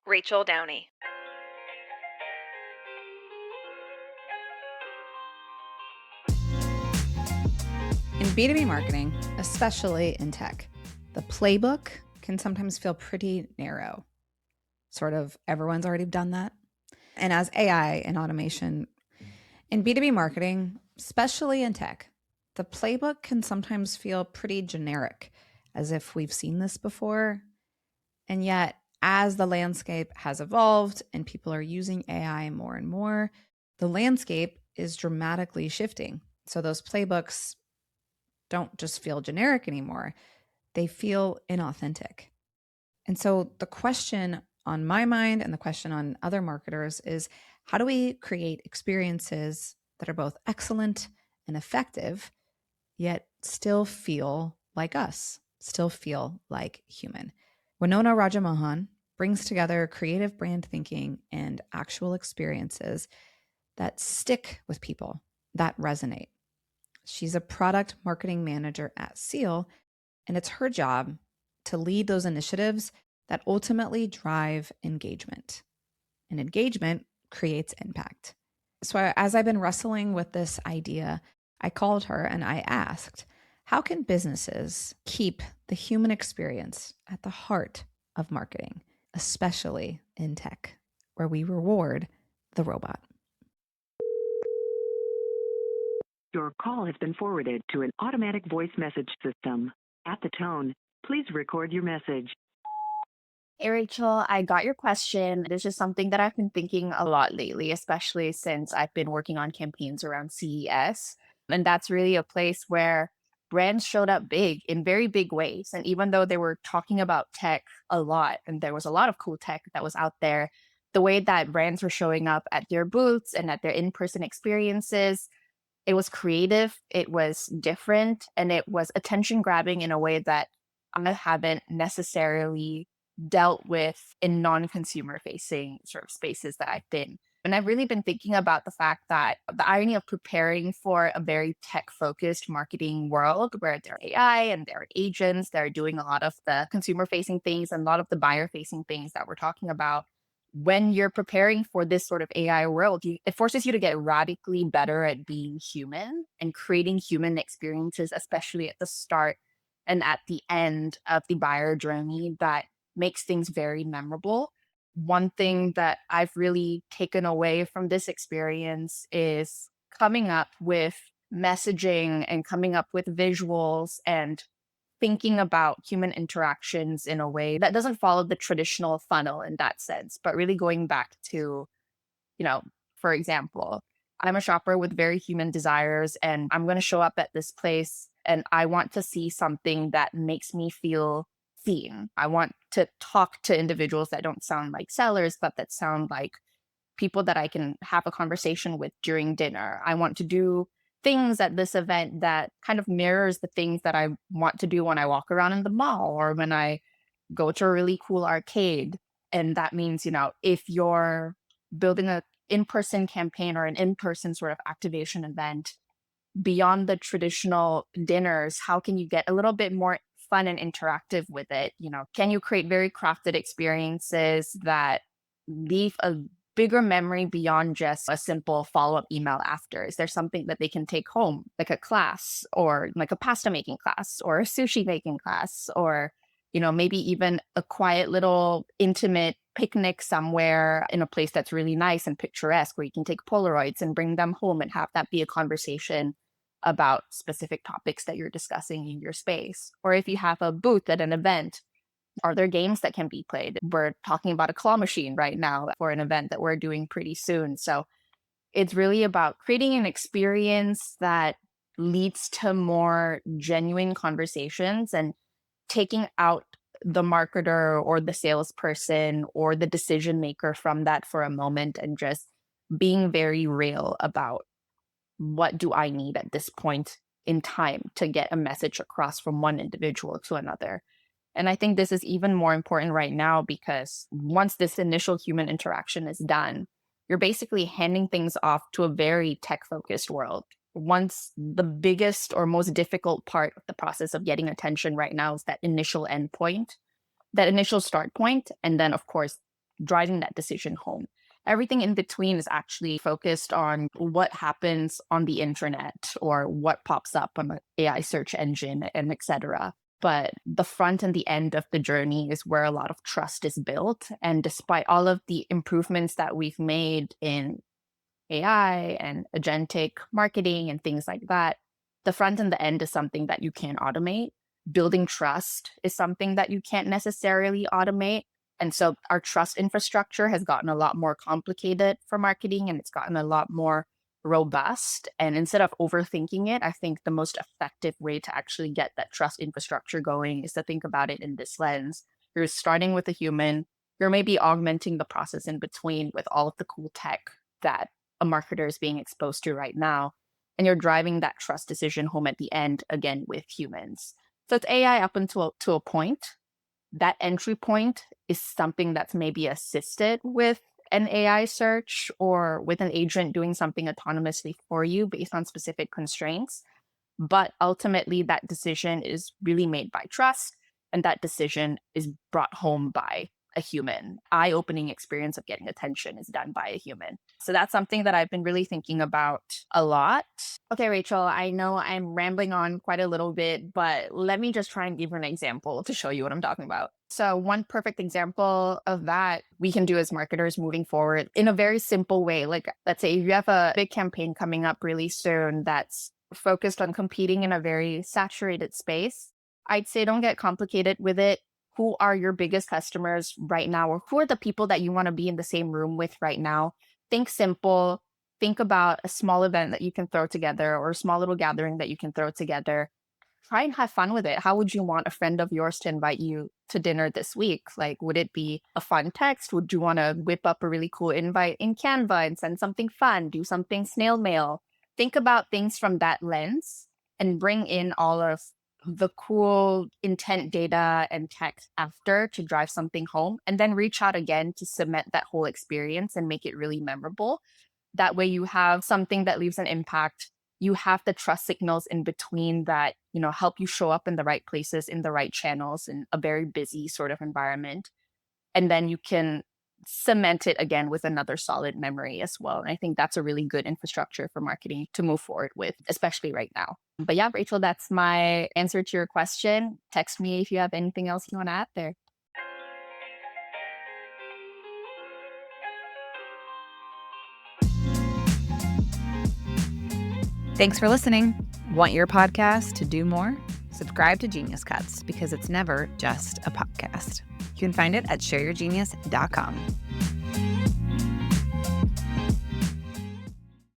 Rachel Downey. In B2B marketing, especially in tech, the playbook can sometimes feel pretty narrow. Sort of everyone's already done that. And as AI and automation in B2B marketing, especially in tech, the playbook can sometimes feel pretty generic, as if we've seen this before. And yet, as the landscape has evolved and people are using AI more and more, the landscape is dramatically shifting. So those playbooks don't just feel generic anymore, they feel inauthentic. And so the question on my mind and the question on other marketers is, how do we create experiences that are both excellent and effective, yet still feel like us, still feel like human? Winona Rajamohan brings together creative brand thinking and actual experiences that stick with people, that resonate. She's a product marketing manager at Seel, and it's her job to lead those initiatives that ultimately drive engagement. And engagement creates impact. So as I've been wrestling with this idea, I called her and I asked, how can businesses keep the human experience at the heart of marketing, especially in tech, where we reward the robot? Your call has been forwarded to an automatic voice message system. At the tone, please record your message. Hey Rachel, I got your question. This is something that I've been thinking a lot lately, especially since I've been working on campaigns around CES. And that's really a place where brands showed up big in very big ways. And even though they were talking about tech a lot, and there was a lot of cool tech that was out there, the way that brands were showing up at their booths and at their in-person experiences, it was creative, it was different, and it was attention grabbing in a way that I haven't necessarily dealt with in non-consumer facing sort of spaces that I've been. And I've really been thinking about the fact that the irony of preparing for a very tech focused marketing world where there are AI and there are agents that are doing a lot of the consumer facing things and a lot of the buyer facing things that we're talking about. When you're preparing for this sort of AI world, it forces you to get radically better at being human and creating human experiences, especially at the start and at the end of the buyer journey that makes things very memorable. One thing that I've really taken away from this experience is coming up with messaging and coming up with visuals and thinking about human interactions in a way that doesn't follow the traditional funnel in that sense, but really going back to, you know, for example, I'm a shopper with very human desires and I'm going to show up at this place and I want to see something that makes me feel seen. I want to talk to individuals that don't sound like sellers, but that sound like people that I can have a conversation with during dinner. I want to do things at this event that kind of mirrors the things that I want to do when I walk around in the mall or when I go to a really cool arcade. And that means, if you're building a in-person campaign or an in-person sort of activation event beyond the traditional dinners, how can you get a little bit more fun and interactive with it? Can you create very crafted experiences that leave a bigger memory beyond just a simple follow-up email after? Is there something that they can take home, like a class or like a pasta making class or a sushi making class, or maybe even a quiet little intimate picnic somewhere in a place that's really nice and picturesque where you can take Polaroids and bring them home and have that be a conversation about specific topics that you're discussing in your space? Or if you have a booth at an event, are there games that can be played? We're talking about a claw machine right now for an event that we're doing pretty soon. So it's really about creating an experience that leads to more genuine conversations and taking out the marketer or the salesperson or the decision maker from that for a moment and just being very real about what do I need at this point in time to get a message across from one individual to another. And I think this is even more important right now because once this initial human interaction is done, you're basically handing things off to a very tech focused world. Once the biggest or most difficult part of the process of getting attention right now is that initial endpoint, that initial start point, and then, of course, driving that decision home. Everything in between is actually focused on what happens on the internet or what pops up on the AI search engine and etc. But the front and the end of the journey is where a lot of trust is built. And despite all of the improvements that we've made in AI and agentic marketing and things like that, the front and the end is something that you can't automate. Building trust is something that you can't necessarily automate. And so our trust infrastructure has gotten a lot more complicated for marketing, and it's gotten a lot more robust. And instead of overthinking it, I think the most effective way to actually get that trust infrastructure going is to think about it in this lens. You're starting with a human, you're maybe augmenting the process in between with all of the cool tech that a marketer is being exposed to right now. And you're driving that trust decision home at the end, again, with humans. So it's AI up until to a point. That entry point is something that's maybe assisted with an AI search or with an agent doing something autonomously for you based on specific constraints. But ultimately, that decision is really made by trust, and that decision is brought home by a human. Eye-opening experience of getting attention is done by a human. So that's something that I've been really thinking about a lot. Okay, Rachel, I know I'm rambling on quite a little bit, but let me just try and give you an example to show you what I'm talking about. So one perfect example of that we can do as marketers moving forward in a very simple way. Like, let's say you have a big campaign coming up really soon that's focused on competing in a very saturated space. I'd say don't get complicated with it. Who are your biggest customers right now, or who are the people that you want to be in the same room with right now? Think simple. Think about a small event that you can throw together or a small little gathering that you can throw together. Try and have fun with it. How would you want a friend of yours to invite you to dinner this week? Like, would it be a fun text? Would you want to whip up a really cool invite in Canva and send something fun? Do something snail mail? Think about things from that lens and bring in all of the cool intent data and text after to drive something home, and then reach out again to cement that whole experience and make it really memorable. That way you have something that leaves an impact. You have the trust signals in between that, help you show up in the right places, in the right channels, in a very busy sort of environment. And then you can cement it again with another solid memory as well. And I think that's a really good infrastructure for marketing to move forward with, especially right now. But yeah, Rachel, that's my answer to your question. Text me if you have anything else you want to add there. Thanks for listening. Want your podcast to do more? Subscribe to Genius Cuts, because it's never just a podcast. You can find it at shareyourgenius.com.